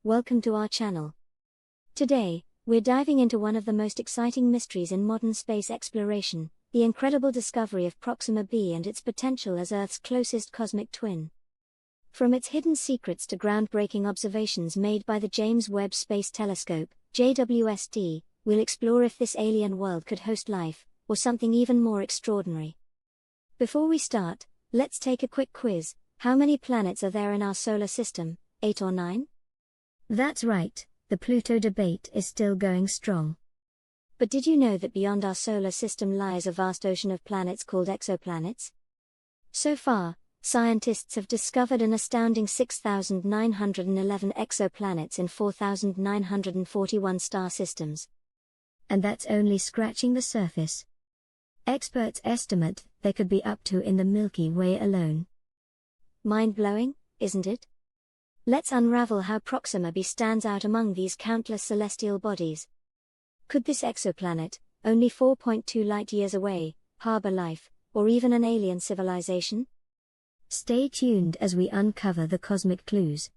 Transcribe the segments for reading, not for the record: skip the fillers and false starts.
welcome to our channel. Today, we're diving into one of the most exciting mysteries in modern space exploration, the incredible discovery of Proxima b and its potential as Earth's closest cosmic twin. From its hidden secrets to groundbreaking observations made by the James Webb Space Telescope, JWST, we'll explore if this alien world could host life, or something even more extraordinary. Before we start, let's take a quick quiz. How many planets are there in our solar system, 8 or 9? That's right, the Pluto debate is still going strong. But did you know that beyond our solar system lies a vast ocean of planets called exoplanets? So far, scientists have discovered an astounding 6,911 exoplanets in 4,941 star systems. And that's only scratching the surface. Experts estimate there could be up to in the Milky Way alone. Mind-blowing, isn't it? Let's unravel how Proxima b stands out among these countless celestial bodies. Could this exoplanet, only 4.2 light-years away, harbor life, or even an alien civilization? Stay tuned as we uncover the cosmic clues.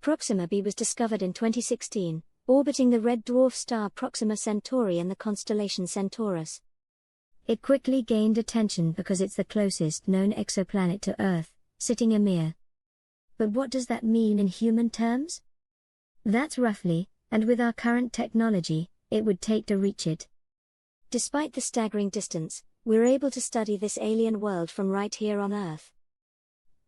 Proxima b was discovered in 2016, orbiting the red dwarf star Proxima Centauri in the constellation Centaurus. It quickly gained attention because it's the closest known exoplanet to Earth, sitting a mere. But what does that mean in human terms? That's roughly, and with our current technology, it would take to reach it. Despite the staggering distance, we're able to study this alien world from right here on Earth.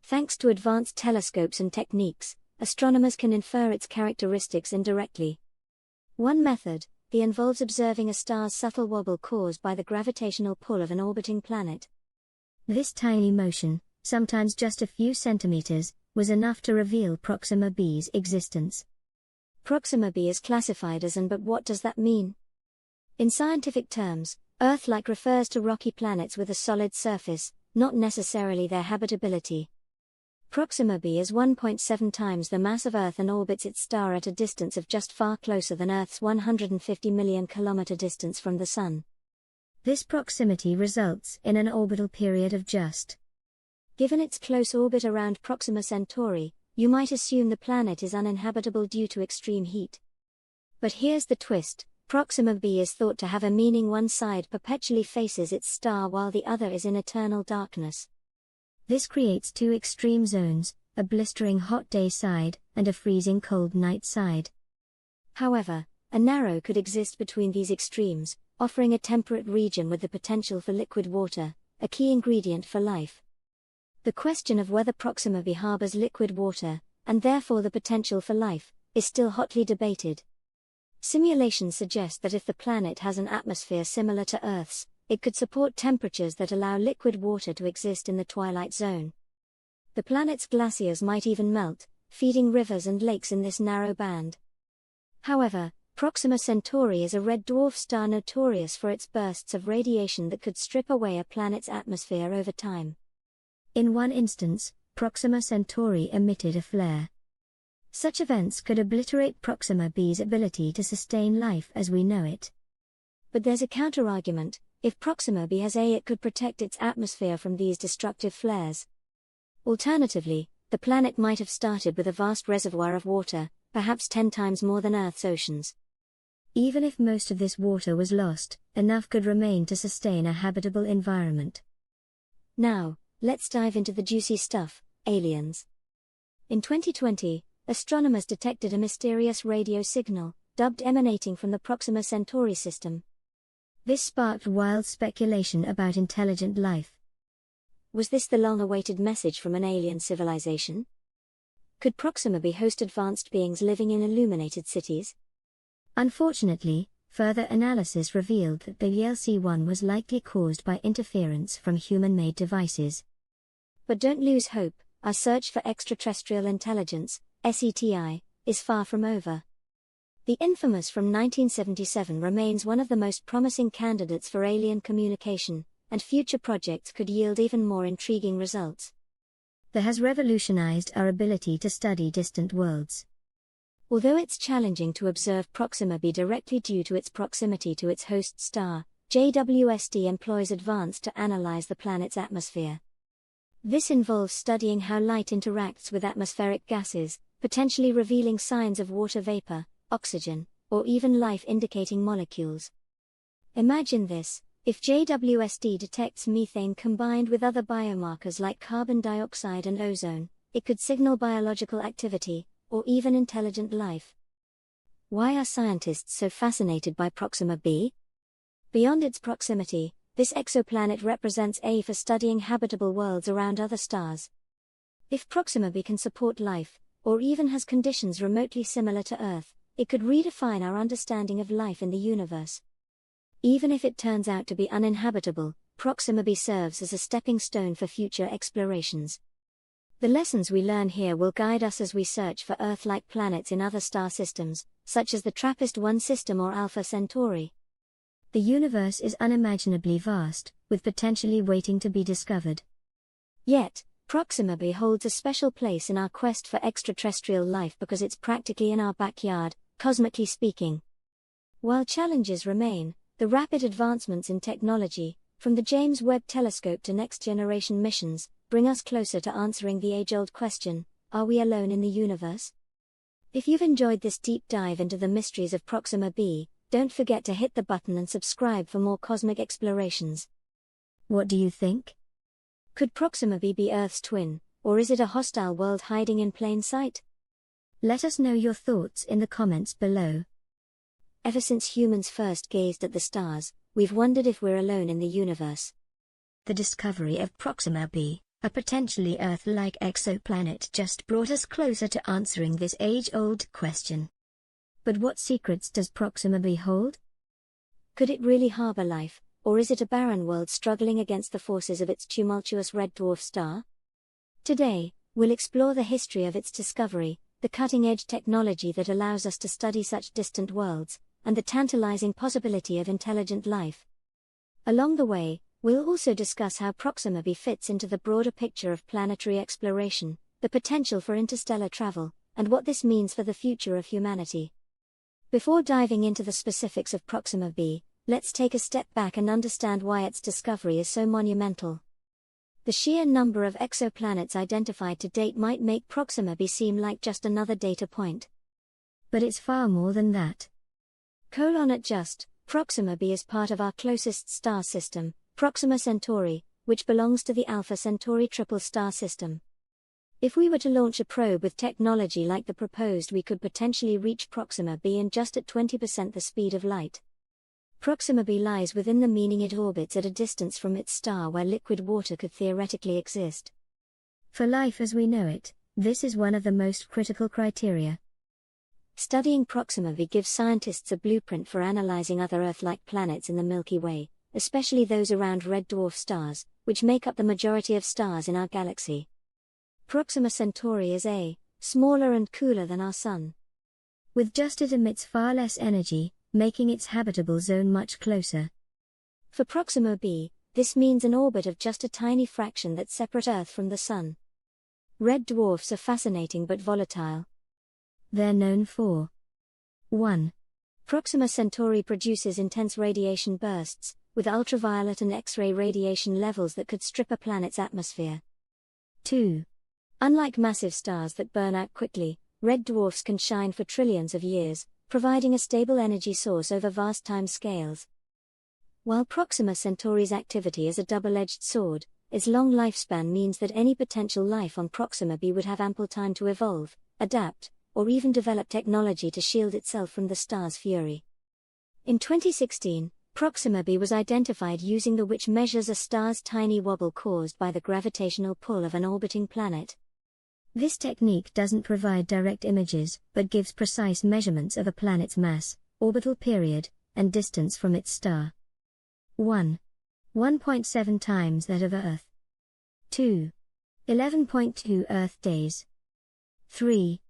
Thanks to advanced telescopes and techniques, astronomers can infer its characteristics indirectly. One method, involves observing a star's subtle wobble caused by the gravitational pull of an orbiting planet. This tiny motion, sometimes just a few centimeters, was enough to reveal Proxima b's existence. Proxima b is classified as an, but what does that mean? In scientific terms, Earth-like refers to rocky planets with a solid surface, not necessarily their habitability. Proxima b is 1.7 times the mass of Earth and orbits its star at a distance of just far closer than Earth's 150 million kilometer distance from the Sun. This proximity results in an orbital period of just. Given its close orbit around Proxima Centauri, you might assume the planet is uninhabitable due to extreme heat. But here's the twist: Proxima b is thought to have a meaning. One side perpetually faces its star while the other is in eternal darkness. This creates two extreme zones, a blistering hot day side and a freezing cold night side. However, a narrow could exist between these extremes, offering a temperate region with the potential for liquid water, a key ingredient for life. The question of whether Proxima b harbors liquid water, and therefore the potential for life, is still hotly debated. Simulations suggest that if the planet has an atmosphere similar to Earth's, it could support temperatures that allow liquid water to exist in the twilight zone. The planet's glaciers might even melt, feeding rivers and lakes in this narrow band. However, Proxima Centauri is a red dwarf star notorious for its bursts of radiation that could strip away a planet's atmosphere over time. In one instance, Proxima Centauri emitted a flare. Such events could obliterate Proxima b's ability to sustain life as we know it. But there's a counter-argument: if Proxima b has it could protect its atmosphere from these destructive flares. Alternatively, the planet might have started with a vast reservoir of water, perhaps 10 times more than Earth's oceans. Even if most of this water was lost, enough could remain to sustain a habitable environment. Now, let's dive into the juicy stuff: aliens. In 2020, astronomers detected a mysterious radio signal, dubbed emanating from the Proxima Centauri system. This sparked wild speculation about intelligent life. Was this the long-awaited message from an alien civilization? Could Proxima b host advanced beings living in illuminated cities? Unfortunately, further analysis revealed that the ELC-1 was likely caused by interference from human-made devices. But don't lose hope: our search for extraterrestrial intelligence, SETI, is far from over. The infamous from 1977 remains one of the most promising candidates for alien communication, and future projects could yield even more intriguing results. That has revolutionized our ability to study distant worlds. Although it's challenging to observe Proxima b directly due to its proximity to its host star, JWST employs advanced to analyze the planet's atmosphere. This involves studying how light interacts with atmospheric gases, potentially revealing signs of water vapor, oxygen, or even life-indicating molecules. Imagine this: if JWST detects methane combined with other biomarkers like carbon dioxide and ozone, it could signal biological activity, or even intelligent life. Why are scientists so fascinated by Proxima b? Beyond its proximity, this exoplanet represents a for studying habitable worlds around other stars. If Proxima b can support life, or even has conditions remotely similar to Earth, it could redefine our understanding of life in the universe. Even if it turns out to be uninhabitable, Proxima b serves as a stepping stone for future explorations. The lessons we learn here will guide us as we search for Earth-like planets in other star systems, such as the TRAPPIST-1 system or Alpha Centauri. The universe is unimaginably vast, with potentially waiting to be discovered. Yet, Proxima b holds a special place in our quest for extraterrestrial life because it's practically in our backyard, cosmically speaking. While challenges remain, the rapid advancements in technology, from the James Webb Telescope to next-generation missions, bring us closer to answering the age-old question: are we alone in the universe? If you've enjoyed this deep dive into the mysteries of Proxima b, don't forget to hit the button and subscribe for more cosmic explorations. What do you think? Could Proxima b be Earth's twin, or is it a hostile world hiding in plain sight? Let us know your thoughts in the comments below. Ever since humans first gazed at the stars, we've wondered if we're alone in the universe. The discovery of Proxima b, a potentially Earth-like exoplanet, just brought us closer to answering this age-old question. But what secrets does Proxima b hold? Could it really harbor life, or is it a barren world struggling against the forces of its tumultuous red dwarf star? Today, we'll explore the history of its discovery, the cutting-edge technology that allows us to study such distant worlds, and the tantalizing possibility of intelligent life. Along the way, we'll also discuss how Proxima b fits into the broader picture of planetary exploration, the potential for interstellar travel, and what this means for the future of humanity. Before diving into the specifics of Proxima b, let's take a step back and understand why its discovery is so monumental. The sheer number of exoplanets identified to date might make Proxima b seem like just another data point. But it's far more than that. Proxima b is part of our closest star system, Proxima Centauri, which belongs to the Alpha Centauri triple star system. If we were to launch a probe with technology like the proposed, we could potentially reach Proxima b in just at 20% the speed of light. Proxima b lies within the meaning it orbits at a distance from its star where liquid water could theoretically exist. For life as we know it, this is one of the most critical criteria. Studying Proxima b gives scientists a blueprint for analyzing other Earth-like planets in the Milky Way, especially those around red dwarf stars, which make up the majority of stars in our galaxy. Proxima Centauri is smaller and cooler than our Sun. With just it emits far less energy, making its habitable zone much closer. For Proxima b, this means an orbit of just a tiny fraction that separates Earth from the Sun. Red dwarfs are fascinating but volatile. They're known for 1. Proxima Centauri produces intense radiation bursts, with ultraviolet and X-ray radiation levels that could strip a planet's atmosphere. 2. Unlike massive stars that burn out quickly, red dwarfs can shine for trillions of years, providing a stable energy source over vast time scales. While Proxima Centauri's activity is a double-edged sword, its long lifespan means that any potential life on Proxima b would have ample time to evolve, adapt, or even develop technology to shield itself from the star's fury. In 2016, Proxima b was identified using which measures a star's tiny wobble caused by the gravitational pull of an orbiting planet. This technique doesn't provide direct images, but gives precise measurements of a planet's mass, orbital period, and distance from its star. 1. 1.7 times that of Earth. 2. 11.2 Earth days. 3.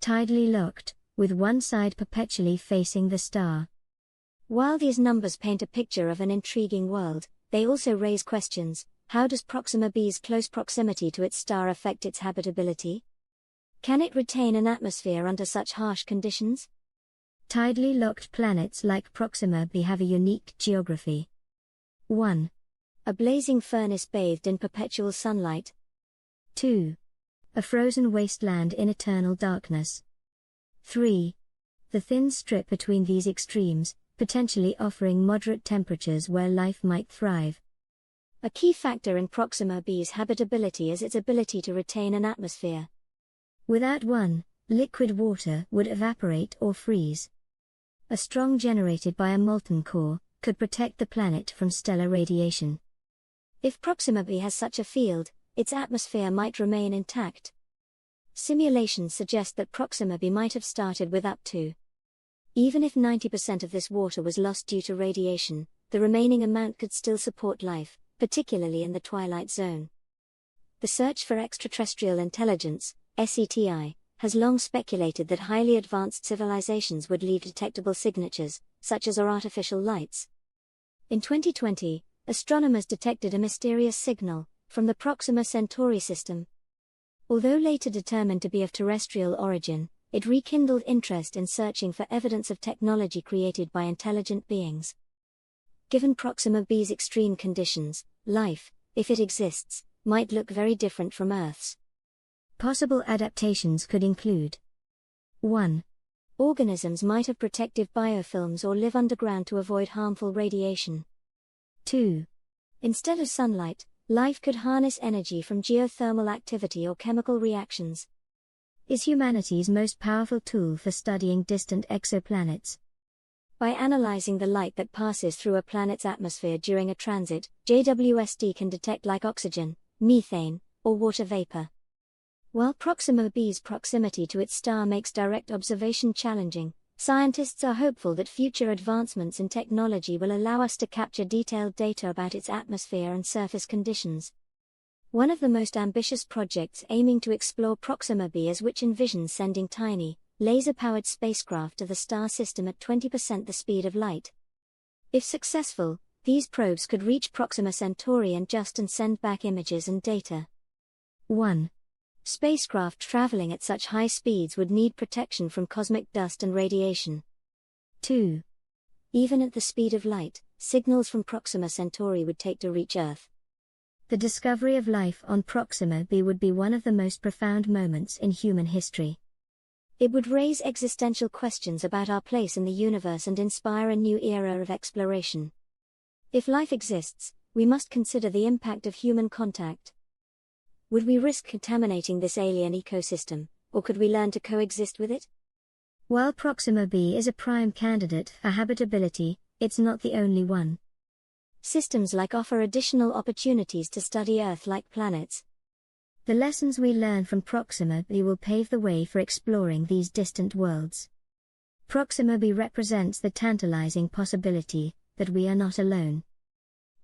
Tidally locked, with one side perpetually facing the star. While these numbers paint a picture of an intriguing world, they also raise questions. How does Proxima b's close proximity to its star affect its habitability? Can it retain an atmosphere under such harsh conditions? Tidally locked planets like Proxima b have a unique geography. 1. A blazing furnace bathed in perpetual sunlight. 2. a frozen wasteland in eternal darkness. 3. The thin strip between these extremes, potentially offering moderate temperatures where life might thrive. A key factor in Proxima B's habitability is its ability to retain an atmosphere. Without one, liquid water would evaporate or freeze. A strong generated by a molten core could protect the planet from stellar radiation. If Proxima B has such a field, its atmosphere might remain intact. Simulations suggest that Proxima B might have started with up to. Even if 90% of this water was lost due to radiation, the remaining amount could still support life, particularly in the twilight zone. The search for extraterrestrial intelligence, SETI, has long speculated that highly advanced civilizations would leave detectable signatures, such as our artificial lights. In 2020, astronomers detected a mysterious signal from the Proxima Centauri system. Although later determined to be of terrestrial origin, it rekindled interest in searching for evidence of technology created by intelligent beings. Given Proxima B's extreme conditions, life, if it exists, might look very different from Earth's. Possible adaptations could include: 1. Organisms might have protective biofilms or live underground to avoid harmful radiation. 2. Instead of sunlight, life could harness energy from geothermal activity or chemical reactions. Is humanity's most powerful tool for studying distant exoplanets. By analyzing the light that passes through a planet's atmosphere during a transit, JWST can detect like oxygen, methane, or water vapor. While Proxima B's proximity to its star makes direct observation challenging, scientists are hopeful that future advancements in technology will allow us to capture detailed data about its atmosphere and surface conditions. One of the most ambitious projects aiming to explore Proxima B is which envisions sending tiny, laser-powered spacecraft to the star system at 20% the speed of light. If successful, these probes could reach Proxima Centauri and send back images and data. 1. Spacecraft traveling at such high speeds would need protection from cosmic dust and radiation. 2. Even at the speed of light, signals from Proxima Centauri would take to reach Earth. The discovery of life on Proxima B would be one of the most profound moments in human history. It would raise existential questions about our place in the universe and inspire a new era of exploration. If life exists, we must consider the impact of human contact. Would we risk contaminating this alien ecosystem, or could we learn to coexist with it? While Proxima B is a prime candidate for habitability, it's not the only one. Systems like offer additional opportunities to study Earth-like planets. The lessons we learn from Proxima B will pave the way for exploring these distant worlds. Proxima B represents the tantalizing possibility that we are not alone.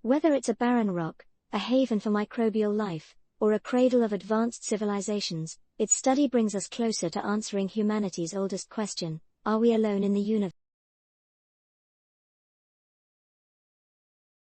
Whether it's a barren rock, a haven for microbial life, or a cradle of advanced civilizations, its study brings us closer to answering humanity's oldest question: are we alone in the universe?